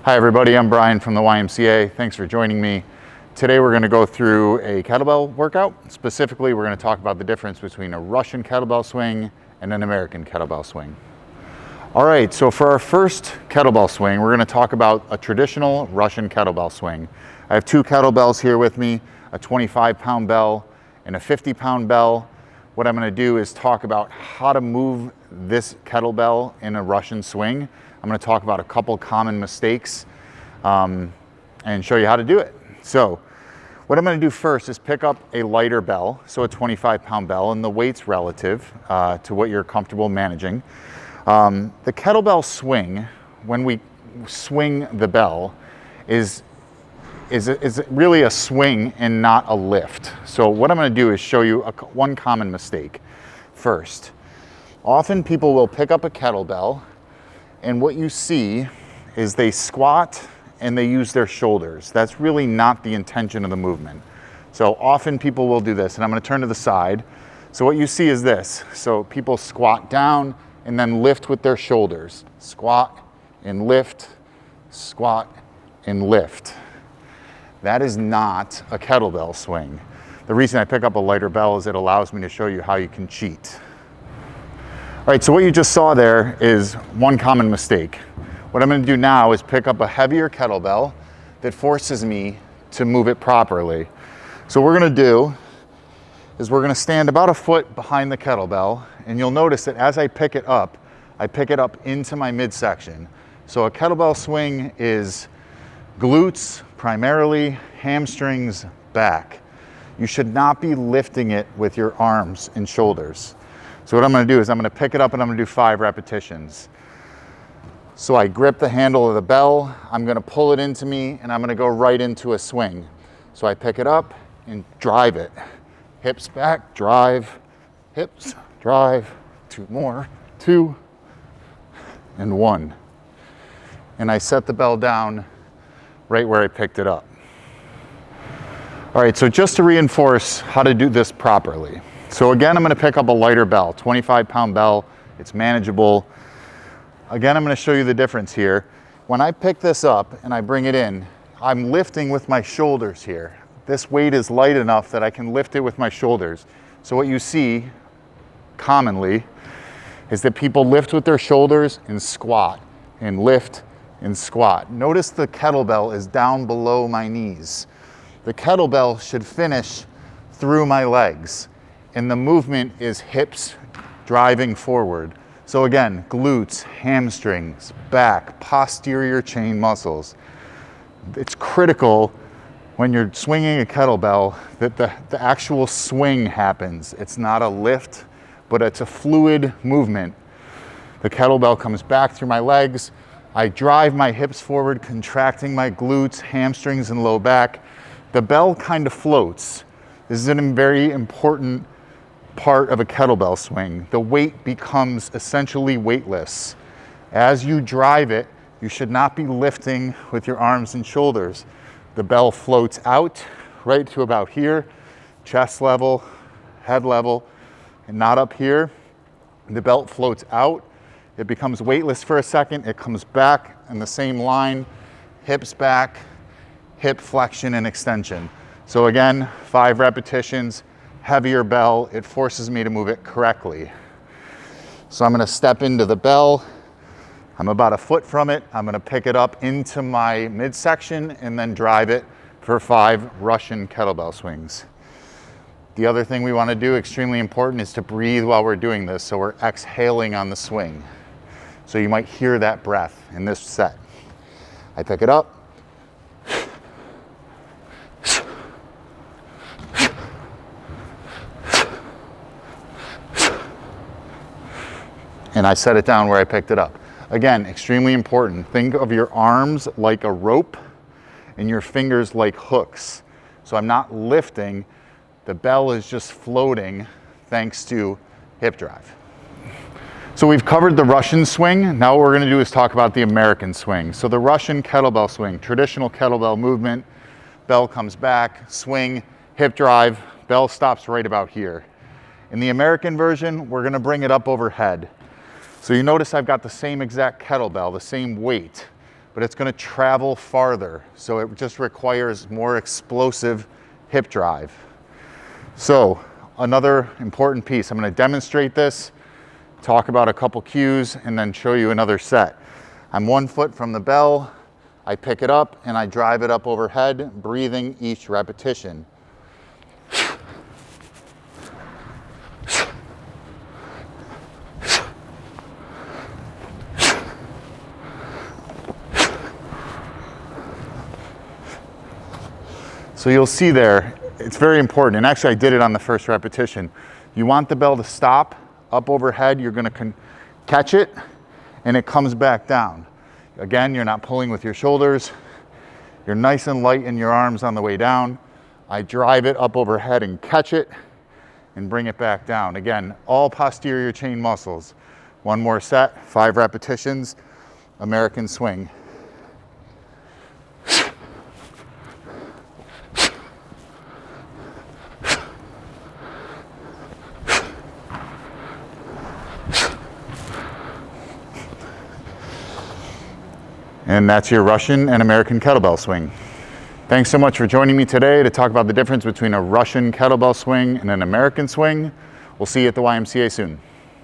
Hi everybody, I'm Brian from the YMCA. Thanks for joining me. Today we're going to go through a kettlebell workout. Specifically, we're going to talk about the difference between a Russian kettlebell swing and an American kettlebell swing. All right, so for our first kettlebell swing, we're going to talk about a traditional Russian kettlebell swing. I have two kettlebells here with me, a 25-pound bell and a 50-pound bell. What I'm going to do is talk about how to move this kettlebell in a Russian swing. I'm going to talk about a couple common mistakes and show you how to do it. So what I'm going to do first is pick up a lighter bell, so a 25-pound bell, and the weight's relative to what you're comfortable managing. The kettlebell swing, when we swing the bell, is really a swing and not a lift. So what I'm going to do is show you one common mistake first. Often people will pick up a kettlebell, and what you see is they squat and they use their shoulders. That's really not the intention of the movement. So often people will do this, and I'm going to turn to the side. So what you see is this. So people squat down and then lift with their shoulders. Squat and lift, squat and lift. That is not a kettlebell swing. The reason I pick up a lighter bell is it allows me to show you how you can cheat. All right, so what you just saw there is one common mistake. What I'm going to do now is pick up a heavier kettlebell that forces me to move it properly. So what we're going to do is we're going to stand about a foot behind the kettlebell, and you'll notice that as I pick it up into my midsection. So a kettlebell swing is glutes primarily, hamstrings, back. You should not be lifting it with your arms and shoulders. So what I'm going to do is I'm going to pick it up and I'm going to do 5 repetitions. So I grip the handle of the bell, I'm going to pull it into me, and I'm going to go right into a swing. So I pick it up and drive it. Hips back, drive, hips, drive, 2 more, 2, and 1. And I set the bell down right where I picked it up. All right, so just to reinforce how to do this properly. So again, I'm going to pick up a lighter bell, 25-pound bell. It's manageable. Again, I'm going to show you the difference here. When I pick this up and I bring it in, I'm lifting with my shoulders here. This weight is light enough that I can lift it with my shoulders. So what you see commonly is that people lift with their shoulders and squat and lift and squat. Notice the kettlebell is down below my knees. The kettlebell should finish through my legs, and the movement is hips driving forward. So again, glutes, hamstrings, back, posterior chain muscles. It's critical when you're swinging a kettlebell that the actual swing happens. It's not a lift, but it's a fluid movement. The kettlebell comes back through my legs. I drive my hips forward, contracting my glutes, hamstrings, and low back. The bell kind of floats. This is a very important part of a kettlebell swing. The weight becomes essentially weightless. As you drive it, you should not be lifting with your arms and shoulders. The bell floats out right to about here, chest level, head level, and not up here. The belt floats out. It becomes weightless for a second. It comes back in the same line, hips back, hip flexion and extension. So again, 5 repetitions, heavier bell. It forces me to move it correctly. So I'm going to step into the bell. I'm about a foot from it. I'm going to pick it up into my midsection and then drive it for 5 Russian kettlebell swings. The other thing we want to do, extremely important, is to breathe while we're doing this. So we're exhaling on the swing. So you might hear that breath in this set. I pick it up. And I set it down where I picked it up. Again, extremely important. Think of your arms like a rope and your fingers like hooks. So I'm not lifting. The bell is just floating thanks to hip drive. So we've covered the Russian swing. Now what we're going to do is talk about the American swing. So the Russian kettlebell swing, traditional kettlebell movement, bell comes back, swing, hip drive, bell stops right about here. In the American version, we're going to bring it up overhead. So you notice I've got the same exact kettlebell, the same weight, but it's going to travel farther. So it just requires more explosive hip drive. So another important piece, I'm going to demonstrate this, talk about a couple cues, and then show you another set. I'm 1 foot from the bell. I pick it up and I drive it up overhead, breathing each repetition. So you'll see there, it's very important, and actually I did it on the first repetition. You want the bell to stop up overhead, you're gonna catch it, and it comes back down. Again, you're not pulling with your shoulders, you're nice and light in your arms on the way down. I drive it up overhead and catch it, and bring it back down. Again, all posterior chain muscles. One more set, 5 repetitions, American swing. And that's your Russian and American kettlebell swing. Thanks so much for joining me today to talk about the difference between a Russian kettlebell swing and an American swing. We'll see you at the YMCA soon.